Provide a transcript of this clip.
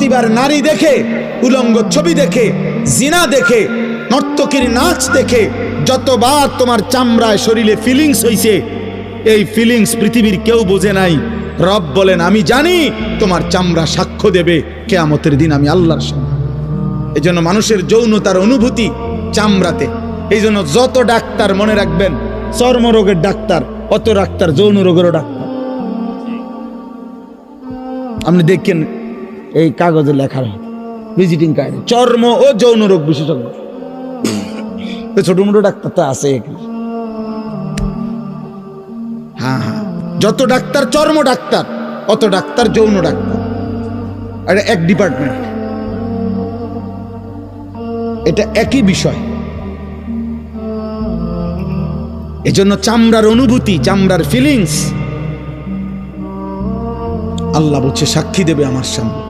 প্রতিবার নারী দেখে, উলঙ্গ ছবি দেখে, জিনা দেখে, নর্তকীর নাচ দেখে যতবার তোমার চামড়ায় শরীরে ফিলিংস হইছে, এই ফিলিংস পৃথিবীর কেউ বোঝে নাই। রব বলেন আমি জানি তোমার চামড়া সাক্ষ্য দেবে কিয়ামতের দিন আমি আল্লাহর সামনে। এই জন্য মানুষের যৌনতার অনুভূতি চামড়াতে। এই জন্য যত ডাক্তার মনে রাখবেন চর্মরোগের ডাক্তার, অত ডাক্তার যৌন রোগেরও ডাক্তার। আপনি দেখেন এই কাগজে লেখা ভিজিটিং কার্ডে চর্ম ও যৌন রোগ বিশেষজ্ঞ। ছোট মোটো ডাক্তার তো আছে। হ্যাঁ হ্যাঁ, যত ডাক্তার চর্ম ডাক্তার, অত ডাক্তার যৌন ডাক্তার। এটা এক ডিপার্টমেন্ট, এটা একই বিষয়। এজন্য চামড়ার অনুভূতি, চামড়ার ফিলিংস আল্লাহ বলছে সাক্ষী দেবে আমার সামনে।